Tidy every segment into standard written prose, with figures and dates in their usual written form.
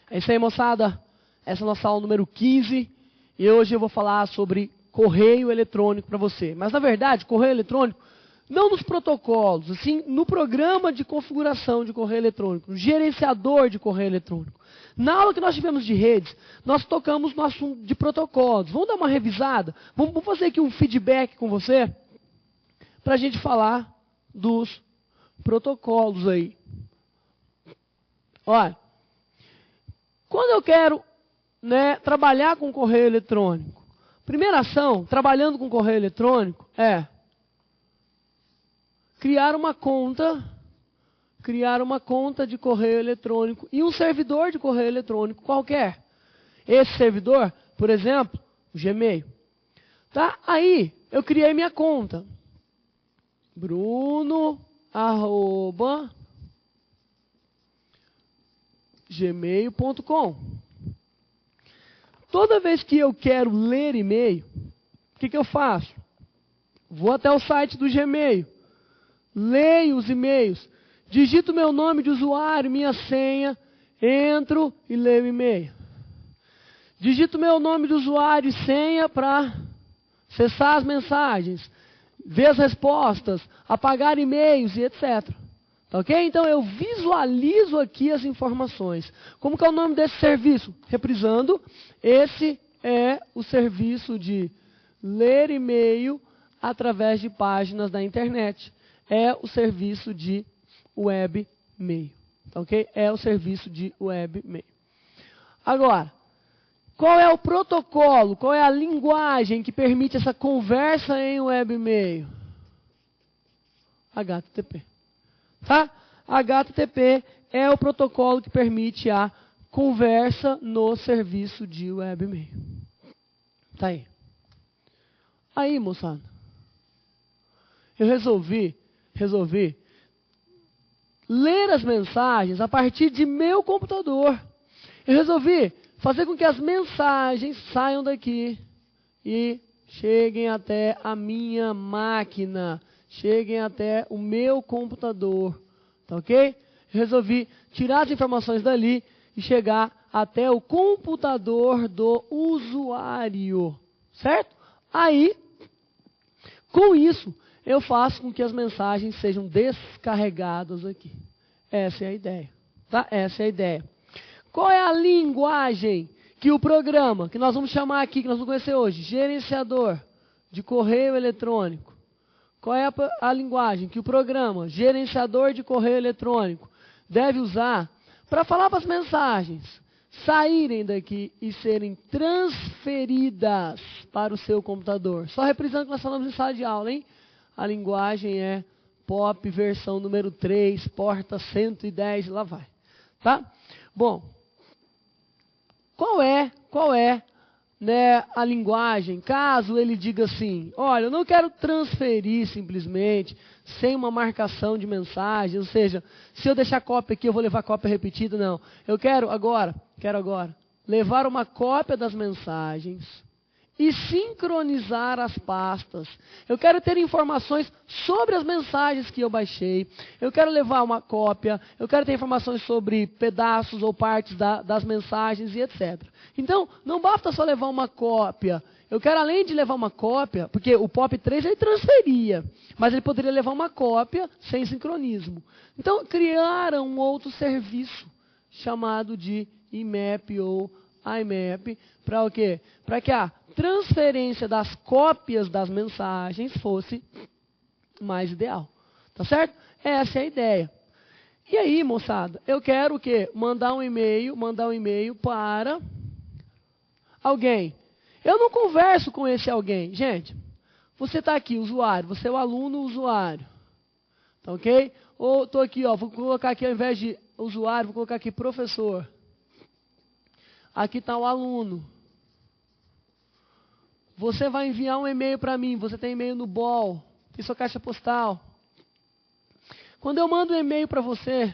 É isso aí, moçada. Essa é a nossa aula número 15. E hoje eu vou falar sobre correio eletrônico para você. Mas, na verdade, correio eletrônico, não nos protocolos, assim, no programa de configuração de correio eletrônico, no gerenciador de correio eletrônico. Na aula que nós tivemos de redes, nós tocamos no assunto de protocolos. Vamos dar uma revisada? Vamos fazer aqui um feedback com você para a gente falar dos protocolos aí. Olha, quando eu quero trabalhar com correio eletrônico, primeira ação, trabalhando com correio eletrônico, é criar uma conta de correio eletrônico e um servidor de correio eletrônico qualquer. Esse servidor, por exemplo, o Gmail. Tá? Aí, eu criei minha conta. bruno@gmail.com. Toda vez que eu quero ler e-mail, o que eu faço? Vou até o site do Gmail, leio os e-mails, digito meu nome de usuário, minha senha, entro e leio o e-mail. Digito meu nome de usuário e senha para acessar as mensagens, ver as respostas, apagar e-mails e etc. Tá ok? Então eu visualizo aqui as informações. Como que é o nome desse serviço? Reprisando, esse é o serviço de ler e-mail através de páginas da internet. É o serviço de webmail. Tá ok? É o serviço de webmail. Agora, qual é o protocolo? Qual é a linguagem que permite essa conversa em webmail? HTTP. Tá? HTTP é o protocolo que permite a conversa no serviço de webmail. Tá aí. Aí, moçada, eu resolvi ler as mensagens a partir de meu computador. Eu resolvi fazer com que as mensagens saiam daqui e cheguem até a minha máquina, cheguem até o meu computador, tá ok? Eu resolvi tirar as informações dali e chegar até o computador do usuário, certo? Aí, com isso, eu faço com que as mensagens sejam descarregadas aqui. Essa é a ideia, tá? Essa é a ideia. Qual é a linguagem que o programa, que nós vamos chamar aqui, que nós vamos conhecer hoje, gerenciador de correio eletrônico? Qual é a linguagem que o programa, gerenciador de correio eletrônico, deve usar para falar para as mensagens saírem daqui e serem transferidas para o seu computador? Só reprisando que nós falamos em sala de aula, hein? A linguagem é POP versão número 3, porta 110, lá vai. Tá? Bom, qual é a linguagem, caso ele diga assim, olha, eu não quero transferir simplesmente, sem uma marcação de mensagem, ou seja, se eu deixar cópia aqui, eu vou levar cópia repetida, não. Eu quero agora, levar uma cópia das mensagens e sincronizar as pastas. Eu quero ter informações sobre as mensagens que eu baixei. Eu quero levar uma cópia. Eu quero ter informações sobre pedaços ou partes das mensagens e etc. Então, não basta só levar uma cópia. Eu quero, além de levar uma cópia, porque o POP3 ele transferia, mas ele poderia levar uma cópia sem sincronismo. Então, criaram um outro serviço chamado de IMAP ou IMAP, para o quê? Para que a transferência das cópias das mensagens fosse mais ideal. Tá certo? Essa é a ideia. E aí, moçada, eu quero o quê? Mandar um e-mail para alguém. Eu não converso com esse alguém. Gente, você está aqui, usuário, você é o aluno usuário. Tá ok? Ou estou aqui, ó, vou colocar aqui ao invés de usuário, vou colocar aqui professor. Aqui está o aluno. Você vai enviar um e-mail para mim, você tem e-mail no BOL, tem sua caixa postal. Quando eu mando um e-mail para você,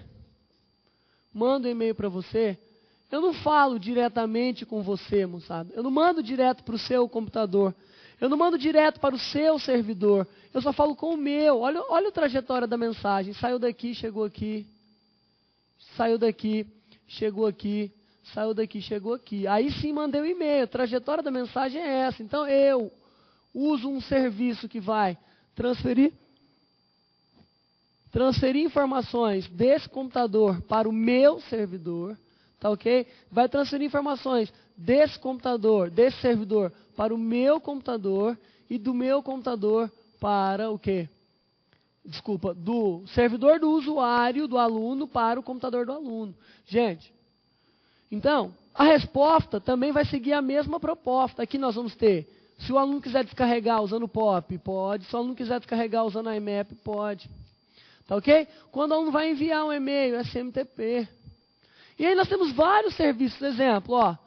eu não falo diretamente com você, moçada. Eu não mando direto para o seu computador. Eu não mando direto para o seu servidor. Eu só falo com o meu. Olha a trajetória da mensagem. Saiu daqui, chegou aqui. Saiu daqui, chegou aqui. saiu daqui, chegou aqui. Aí sim mandei o e-mail, a trajetória da mensagem é essa. Então eu uso um serviço que vai transferir informações desse computador para o meu servidor, tá ok? Vai transferir informações desse computador, desse servidor, para o meu computador e do meu computador para o quê? Desculpa, do servidor do usuário, do aluno, para o computador do aluno. Gente, então, a resposta também vai seguir a mesma proposta. Aqui nós vamos ter, se o aluno quiser descarregar usando o POP, pode. Se o aluno quiser descarregar usando a IMAP, pode. Tá ok? Quando o aluno vai enviar um e-mail, SMTP. E aí nós temos vários serviços. Exemplo,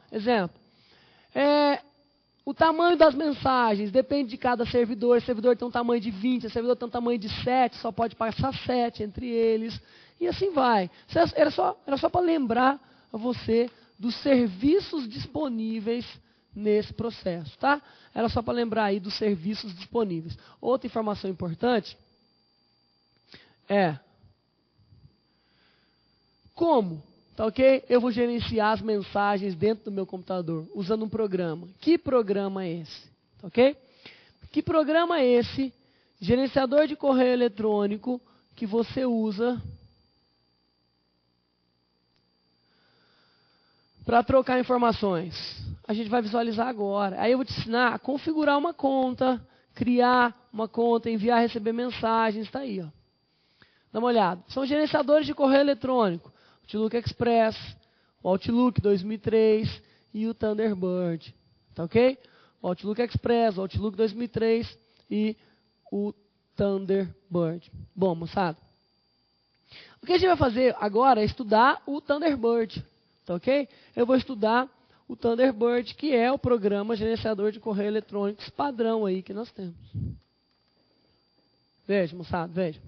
o tamanho das mensagens depende de cada servidor. Esse servidor tem um tamanho de 20, esse servidor tem um tamanho de 7, só pode passar 7 entre eles. E assim vai. Era só para lembrar a você dos serviços disponíveis nesse processo, tá? Era só para lembrar aí dos serviços disponíveis. Outra informação importante é como, tá ok? Eu vou gerenciar as mensagens dentro do meu computador, usando um programa. Que programa é esse? Tá ok? Que programa é esse, gerenciador de correio eletrônico, que você usa para trocar informações? A gente vai visualizar agora. Aí eu vou te ensinar a configurar uma conta, criar uma conta, enviar, receber mensagens, está aí, ó. Dá uma olhada. São gerenciadores de correio eletrônico. Outlook Express, o Outlook 2003 e o Thunderbird. Tá ok? O Outlook Express, o Outlook 2003 e o Thunderbird. Bom, moçada. O que a gente vai fazer agora é estudar o Thunderbird. Tá ok? Eu vou estudar o Thunderbird, que é o programa gerenciador de correio eletrônicos padrão aí que nós temos. Veja, moçada, veja.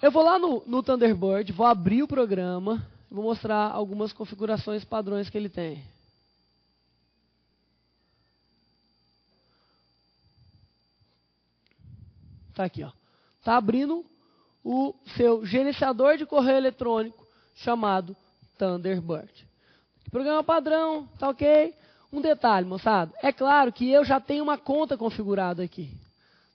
Eu vou lá no Thunderbird, vou abrir o programa, vou mostrar algumas configurações padrões que ele tem. Tá aqui, ó. Tá abrindo o seu gerenciador de correio eletrônico chamado Thunderbird. Programa padrão, tá ok? Um detalhe, moçada. É claro que eu já tenho uma conta configurada aqui.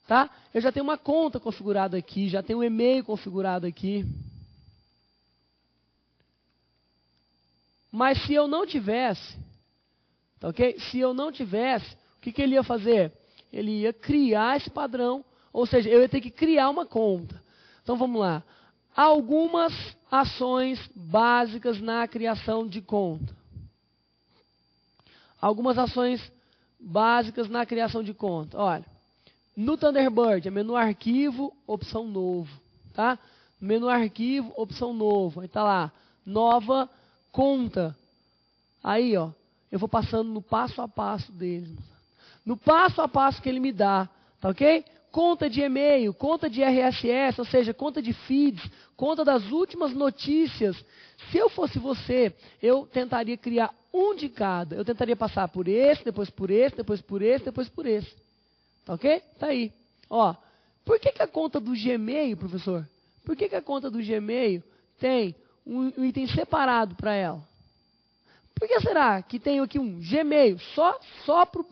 Tá? Eu já tenho uma conta configurada aqui, já tenho um e-mail configurado aqui. Mas se eu não tivesse, tá ok? Se eu não tivesse, o que ele ia fazer? Ele ia criar esse padrão, ou seja, eu ia ter que criar uma conta. Então vamos lá. Algumas ações básicas na criação de conta. Algumas ações básicas na criação de conta. Olha. No Thunderbird, é menu arquivo, opção novo, tá? Menu arquivo, opção novo. Aí tá lá, nova conta. Aí, ó, eu vou passando no passo a passo dele. No passo a passo que ele me dá, tá ok? Conta de e-mail, conta de RSS, ou seja, conta de feeds, conta das últimas notícias. Se eu fosse você, eu tentaria criar um de cada. Eu tentaria passar por esse, depois por esse, depois por esse, depois por esse. Tá ok? Tá aí. Ó, por que a conta do Gmail, professor? Por que a conta do Gmail tem um item separado para ela? Por que será que tem aqui um Gmail, só pro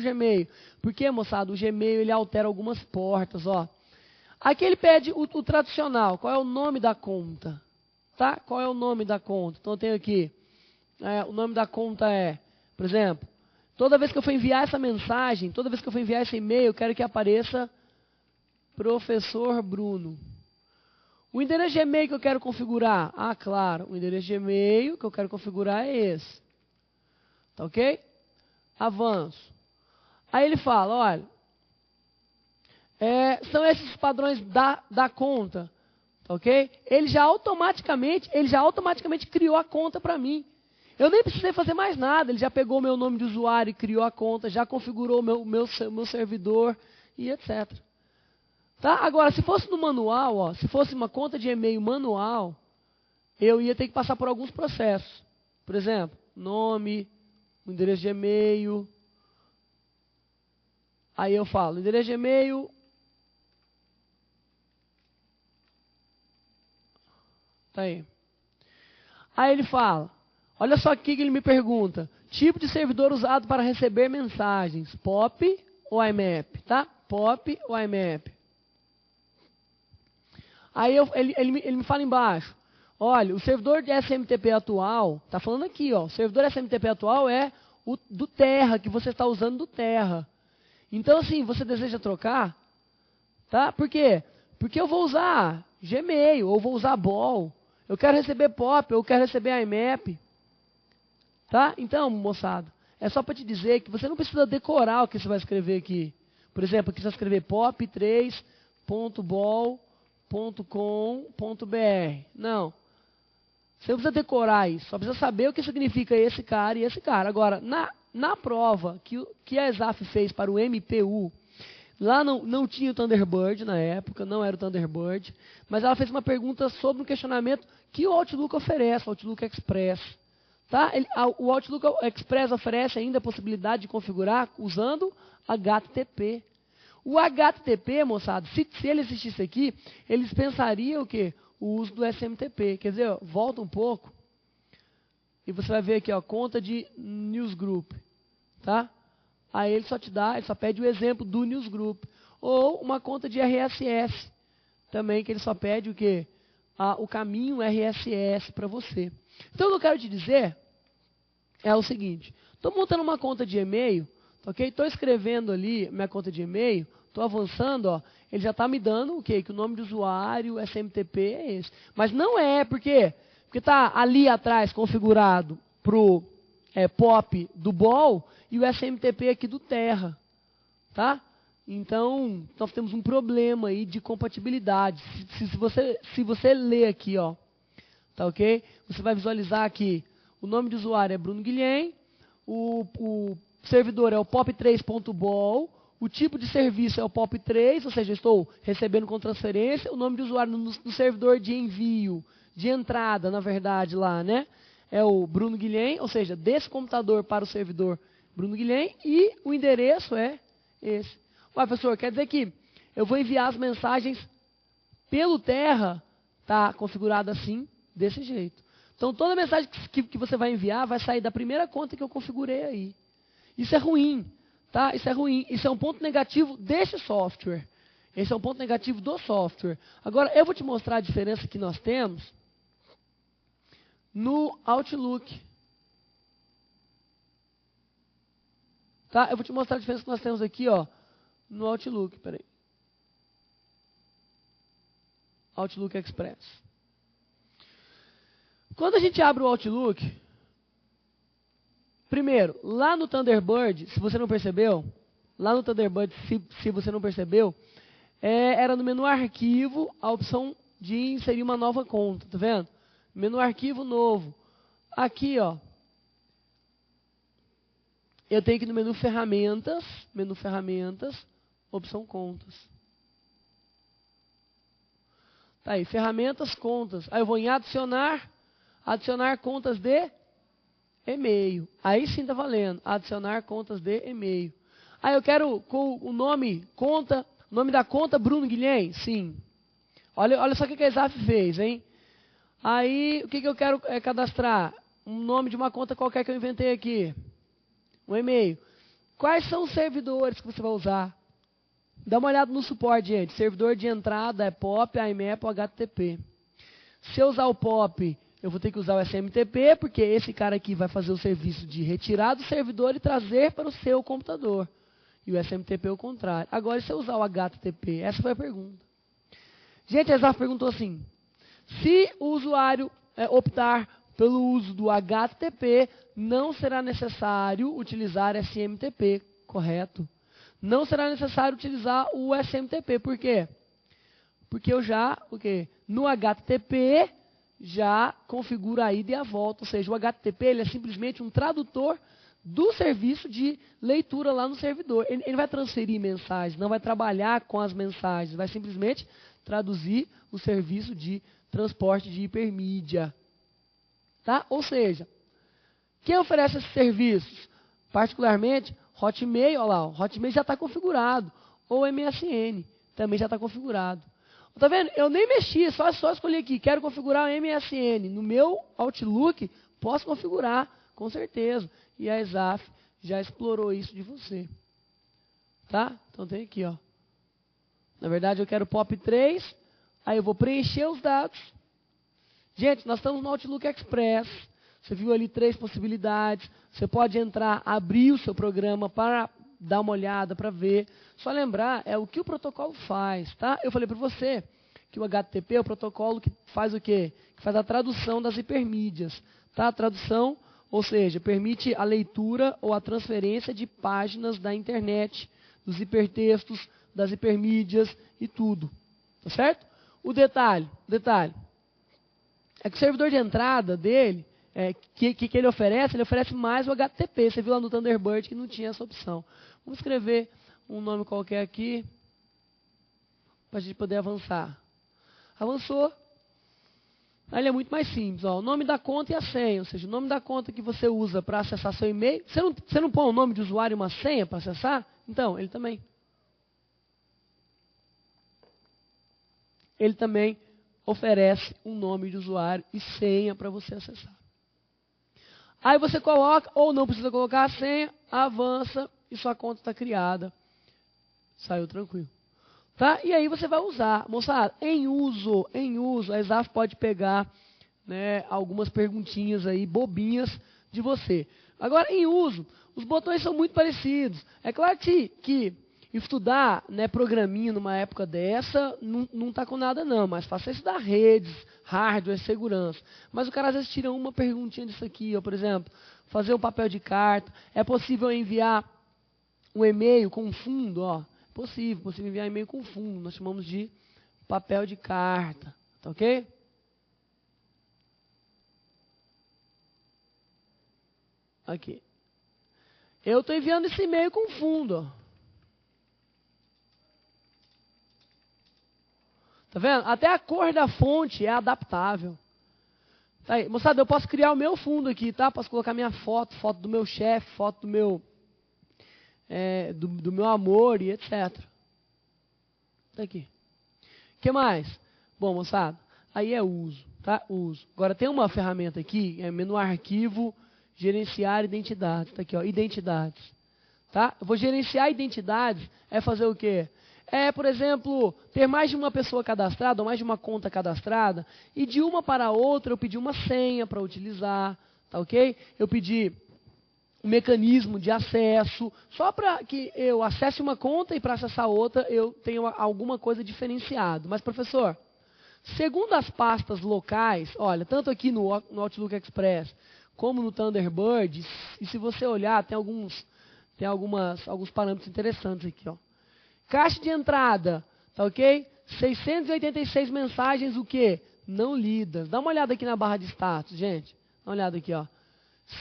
Gmail? Porque, moçada, o Gmail ele altera algumas portas, ó. Aqui ele pede o tradicional, qual é o nome da conta? Tá? Qual é o nome da conta? Então eu tenho aqui, o nome da conta é, por exemplo, toda vez que eu for enviar essa mensagem, toda vez que eu for enviar esse e-mail, eu quero que apareça Professor Bruno. O endereço de e-mail que eu quero configurar? Ah, claro, o endereço de e-mail que eu quero configurar é esse. Tá ok? Avanço. Aí ele fala, olha, são esses padrões da conta. Tá ok? Ele já automaticamente criou a conta para mim. Eu nem precisei fazer mais nada, ele já pegou o meu nome de usuário e criou a conta, já configurou o meu servidor e etc. Tá? Agora, se fosse no manual, ó, se fosse uma conta de e-mail manual, eu ia ter que passar por alguns processos. Por exemplo, nome, o endereço de e-mail. Aí eu falo, endereço de e-mail. Tá aí. Aí ele fala, Olha só o que ele me pergunta. Tipo de servidor usado para receber mensagens. POP ou IMAP, tá? POP ou IMAP. Aí ele me fala embaixo. Olha, o servidor de SMTP atual, tá falando aqui, ó. O servidor SMTP atual é o do Terra, que você está usando do Terra. Então, assim, você deseja trocar, tá? Por quê? Porque eu vou usar Gmail, ou vou usar Ball. Eu quero receber POP, eu quero receber IMAP. Tá? Então, moçada, é só para te dizer que você não precisa decorar o que você vai escrever aqui. Por exemplo, aqui você vai escrever pop3.bol.com.br. Não. Você não precisa decorar isso, só precisa saber o que significa esse cara e esse cara. Agora, na prova que a ESAF fez para o MPU, lá não tinha o Thunderbird na época, não era o Thunderbird, mas ela fez uma pergunta sobre um questionamento que o Outlook oferece, o Outlook Express. Tá? O Outlook Express oferece ainda a possibilidade de configurar usando HTTP. O HTTP, moçada, se ele existisse aqui, eles pensariam o quê? O uso do SMTP. Quer dizer, ó, volta um pouco e você vai ver aqui, ó, conta de newsgroup. Tá? Aí ele só pede o exemplo do newsgroup. Ou uma conta de RSS também, que ele só pede o quê? O caminho RSS para você. Então, o que eu quero te dizer é o seguinte. Estou montando uma conta de e-mail, ok? Estou escrevendo ali minha conta de e-mail, estou avançando, ó, ele já está me dando o quê? Que o nome de usuário, SMTP é esse. Mas não é, por quê? Porque está ali atrás configurado para o POP do Ball e o SMTP aqui do Terra. Tá? Então, nós temos um problema aí de compatibilidade. Se você ler aqui, ó, tá ok? Você vai visualizar aqui, o nome de usuário é Bruno Guilhem, o servidor é o pop3.bol, o tipo de serviço é o pop3, ou seja, eu estou recebendo com transferência, o nome de usuário no servidor de envio, de entrada, na verdade, lá, né? É o Bruno Guilhem, ou seja, desse computador para o servidor Bruno Guilhem, e o endereço é esse. Ué, professor, quer dizer que eu vou enviar as mensagens pelo Terra, tá configurado assim, desse jeito. Então, toda mensagem que você vai enviar vai sair da primeira conta que eu configurei aí. Isso é ruim, tá? Isso é ruim. Isso é um ponto negativo desse software. Esse é um ponto negativo do software. Agora, eu vou te mostrar a diferença que nós temos no Outlook. Tá? Eu vou te mostrar a diferença que nós temos aqui, ó, no Outlook. Peraí. Outlook Express. Quando a gente abre o Outlook, primeiro, lá no Thunderbird, se você não percebeu, lá no Thunderbird, se você não percebeu, era no menu arquivo a opção de inserir uma nova conta, tá vendo? Menu arquivo novo. Aqui, ó, eu tenho que ir no menu ferramentas, opção contas. Tá aí, ferramentas, contas. Aí eu vou em adicionar contas de e-mail. Aí sim está valendo. Adicionar contas de e-mail. Aí eu quero com o nome da conta Bruno Guilhem? Sim. Olha só o que a ESAF fez, hein? Aí o que eu quero cadastrar? Um nome de uma conta qualquer que eu inventei aqui. Um e-mail. Quais são os servidores que você vai usar? Dá uma olhada no suporte, gente. Servidor de entrada é POP, IMAP ou HTTP. Se eu usar o POP, eu vou ter que usar o SMTP, porque esse cara aqui vai fazer o serviço de retirar do servidor e trazer para o seu computador. E o SMTP é o contrário. Agora, se eu usar o HTTP? Essa foi a pergunta. Gente, a ESAF perguntou assim, se o usuário optar pelo uso do HTTP, não será necessário utilizar SMTP, correto? Não será necessário utilizar o SMTP, por quê? Porque eu já, no HTTP, já configuro a ida e a volta, ou seja, o HTTP ele é simplesmente um tradutor do serviço de leitura lá no servidor. Ele vai transferir mensagens, não vai trabalhar com as mensagens, vai simplesmente traduzir o serviço de transporte de hipermídia. Tá? Ou seja, quem oferece esses serviços? Particularmente, Hotmail, olha lá, o Hotmail já está configurado. Ou MSN, também já está configurado. Tá vendo? Eu nem mexi, só escolhi aqui, quero configurar o MSN. No meu Outlook, Posso configurar, com certeza. E a Exaf já explorou isso de você. Tá? Então tem aqui, ó. Na verdade, eu quero POP 3. Aí eu vou preencher os dados. Gente, nós estamos no Outlook Express. Você viu ali 3 possibilidades. Você pode entrar, abrir o seu programa para dar uma olhada, para ver. Só lembrar, é o que o protocolo faz, tá? Eu falei para você que o HTTP é o protocolo que faz o quê? Que faz a tradução das hipermídias, tá? A tradução, ou seja, permite a leitura ou a transferência de páginas da internet, dos hipertextos, das hipermídias e tudo, tá certo? O detalhe é que o servidor de entrada dele, que ele oferece mais o HTTP. Você viu lá no Thunderbird que não tinha essa opção. Vamos escrever um nome qualquer aqui, para a gente poder avançar. Avançou. Aí ele é muito mais simples. Ó, o nome da conta e a senha, ou seja, o nome da conta que você usa para acessar seu e-mail. Você não põe o nome de usuário e uma senha para acessar? Então, ele também. Ele também oferece um nome de usuário e senha para você acessar. Aí você coloca, ou não precisa colocar a senha, avança e sua conta está criada. Saiu tranquilo. Tá? E aí você vai usar. Moçada, em uso, a Exaf pode pegar, né, algumas perguntinhas aí, bobinhas de você. Agora, em uso, os botões são muito parecidos. É claro que estudar, né, programinha numa época dessa não está com nada não, mas faça estudar redes, hardware, segurança. Mas o cara às vezes tira uma perguntinha disso aqui, ó, por exemplo, fazer um papel de carta. É possível enviar um e-mail com um fundo? Ó, possível enviar e-mail com fundo. Nós chamamos de papel de carta, tá ok? Aqui. Eu estou enviando esse e-mail com fundo, ó. Tá vendo? Até a cor da fonte é adaptável. Tá aí. Moçada, eu posso criar o meu fundo aqui, tá? Posso colocar minha foto do meu chefe, foto do meu, do meu amor e etc. Tá aqui. O que mais? Bom, moçada, aí é uso, tá? Uso. Agora tem uma ferramenta aqui, menu arquivo, gerenciar identidades. Tá aqui, ó, identidades. Tá? Eu vou gerenciar identidades, é fazer o quê? Por exemplo, ter mais de uma pessoa cadastrada, ou mais de uma conta cadastrada, e de uma para outra eu pedi uma senha para utilizar, tá ok? Eu pedi um mecanismo de acesso, só para que eu acesse uma conta e para acessar outra eu tenho alguma coisa diferenciada. Mas, professor, segundo as pastas locais, olha, tanto aqui no Outlook Express, como no Thunderbird, e se você olhar, tem alguns parâmetros interessantes aqui, ó. Caixa de entrada, tá ok? 686 mensagens, o quê? Não lidas. Dá uma olhada aqui na barra de status, gente. Dá uma olhada aqui, ó.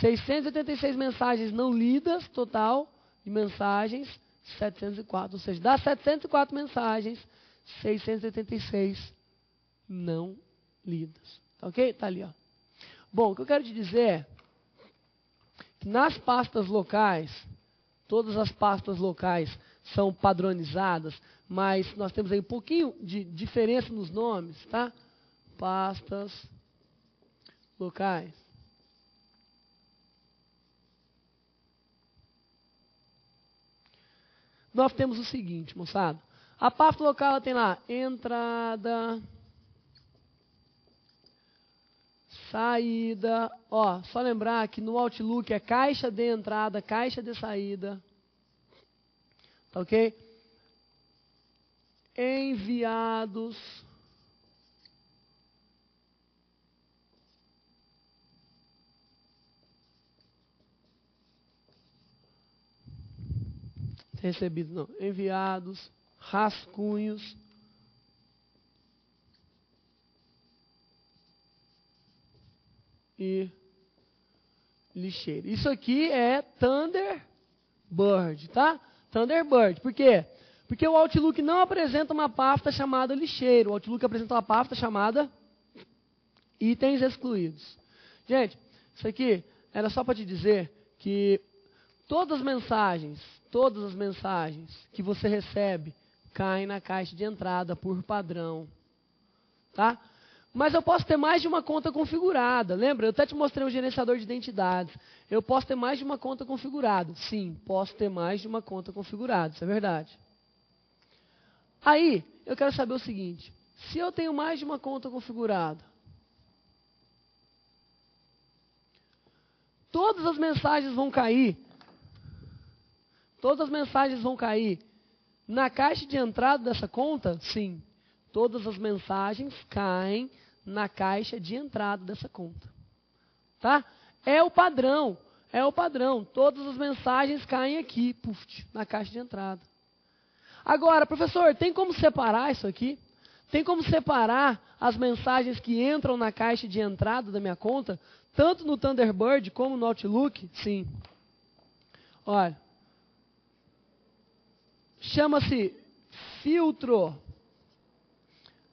686 mensagens não lidas, total de mensagens, 704. Ou seja, das 704 mensagens, 686 não lidas. Tá ok? Tá ali, ó. Bom, o que eu quero te dizer é que nas pastas locais, todas as pastas locais são padronizadas, mas nós temos aí um pouquinho de diferença nos nomes, tá? Pastas locais. Nós temos o seguinte, moçada. A pasta local ela tem lá entrada, saída. Ó, só lembrar que no Outlook é caixa de entrada, caixa de saída. Tá ok? Enviados. Recebidos, não. Enviados. Rascunhos. E lixeira. Isso aqui é Thunderbird, tá? Thunderbird. Por quê? Porque o Outlook não apresenta uma pasta chamada lixeiro. O Outlook apresenta uma pasta chamada itens excluídos. Gente, isso aqui era só para te dizer que todas as mensagens que você recebe caem na caixa de entrada por padrão. Tá? Mas eu posso ter mais de uma conta configurada. Lembra? Eu até te mostrei o gerenciador de identidades. Eu posso ter mais de uma conta configurada. Sim, posso ter mais de uma conta configurada. Isso é verdade. Aí, eu quero saber o seguinte. Se eu tenho mais de uma conta configurada, todas as mensagens vão cair. Todas as mensagens vão cair na caixa de entrada dessa conta? Sim. Todas as mensagens caem na caixa de entrada dessa conta. Tá? É o padrão. É o padrão. Todas as mensagens caem aqui, puf, na caixa de entrada. Agora, professor, tem como separar isso aqui? Tem como separar as mensagens que entram na caixa de entrada da minha conta, tanto no Thunderbird como no Outlook? Sim. Olha. Chama-se filtro.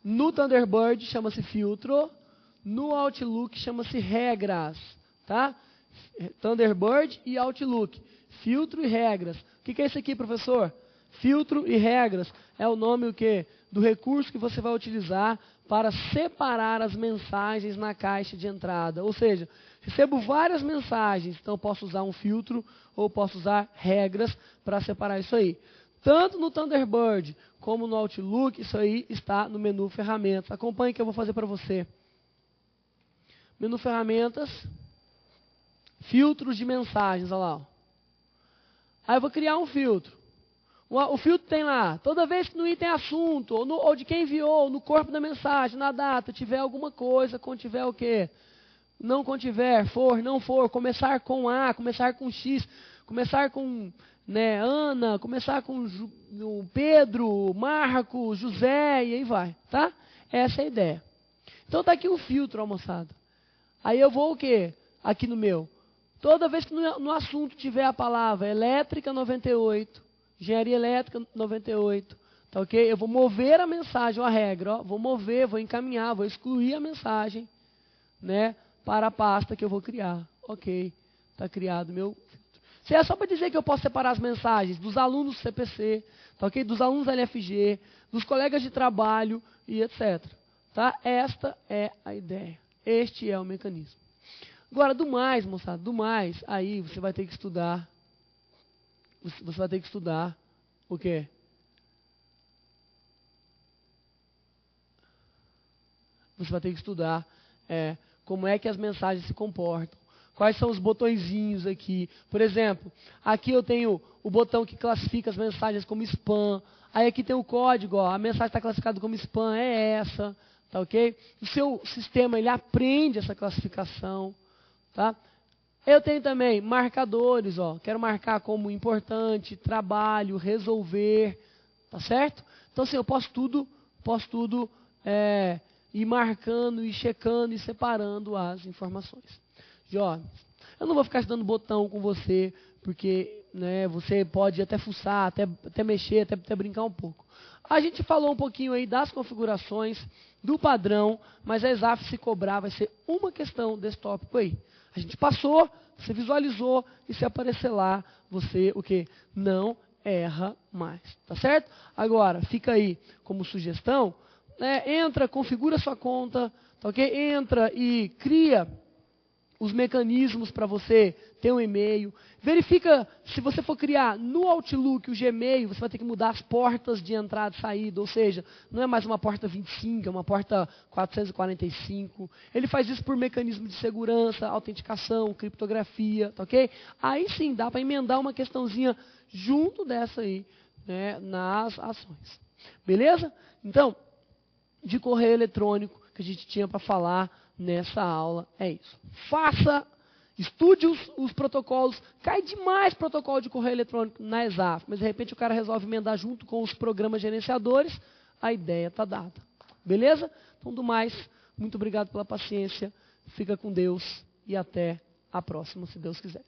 No Thunderbird chama-se filtro. No Outlook chama-se regras. Tá? Thunderbird e Outlook. Filtro e regras. O que é isso aqui, professor? Filtro e regras é o nome o quê? Do recurso que você vai utilizar para separar as mensagens na caixa de entrada. Ou seja, recebo várias mensagens, então eu posso usar um filtro ou posso usar regras para separar isso aí. Tanto no Thunderbird como no Outlook, isso aí está no menu ferramentas. Acompanhe que eu vou fazer para você. Menu ferramentas, filtros de mensagens, olha lá. Ó. Aí eu vou criar um filtro. O filtro tem lá, toda vez que no item assunto, ou de quem enviou, no corpo da mensagem, na data, tiver alguma coisa, contiver o quê? Não contiver, for, não for, começar com A, começar com X, começar com Ana, começar com Pedro, Marco, José, e aí vai, tá? Essa é a ideia. Então tá aqui o filtro, ó, moçada. Aí eu vou o quê? Aqui no meu. Toda vez que no assunto tiver a palavra elétrica 98, engenharia elétrica 98, tá ok? Eu vou mover a mensagem, a regra, ó, vou mover, vou encaminhar, vou excluir a mensagem, né, para a pasta que eu vou criar. Ok, está criado meu filtro. Isso é só para dizer que eu posso separar as mensagens dos alunos do CPC, tá ok? Dos alunos da LFG, dos colegas de trabalho e etc. Tá? Esta é a ideia. Este é o mecanismo. Agora, do mais, moçada, do mais, aí você vai ter que estudar. Você vai ter que estudar o quê? Você vai ter que estudar como é que as mensagens se comportam. Quais são os botõezinhos aqui. Por exemplo, aqui eu tenho o botão que classifica as mensagens como spam. Aí aqui tem o código, ó, a mensagem está classificada como spam, é essa. Tá ok? O seu sistema, ele aprende essa classificação. Tá? Eu tenho também marcadores, ó. Quero marcar como importante, trabalho, resolver, tá certo? Então, assim, eu posso tudo ir marcando, e checando e separando as informações. Jovens, eu não vou ficar dando botão com você, porque você pode até fuçar, até mexer, até brincar um pouco. A gente falou um pouquinho aí das configurações, do padrão, mas a ESAF se cobrar vai ser uma questão desse tópico aí. A gente passou, você visualizou, e se aparecer lá, você o quê? Não erra mais, tá certo? Agora, fica aí como sugestão, entra, configura sua conta, tá ok? Entra e cria os mecanismos para você ter um e-mail. Verifica, se você for criar no Outlook o Gmail, você vai ter que mudar as portas de entrada e saída, ou seja, não é mais uma porta 25, é uma porta 445. Ele faz isso por mecanismo de segurança, autenticação, criptografia, tá ok? Aí sim, dá para emendar uma questãozinha junto dessa aí, nas ações. Beleza? Então, de correio eletrônico que a gente tinha para falar nessa aula é isso. Estude os protocolos. Cai demais protocolo de correio eletrônico na ESAF, mas de repente o cara resolve emendar junto com os programas gerenciadores, a ideia está dada. Beleza? Então, do mais, muito obrigado pela paciência. Fica com Deus e até a próxima, se Deus quiser.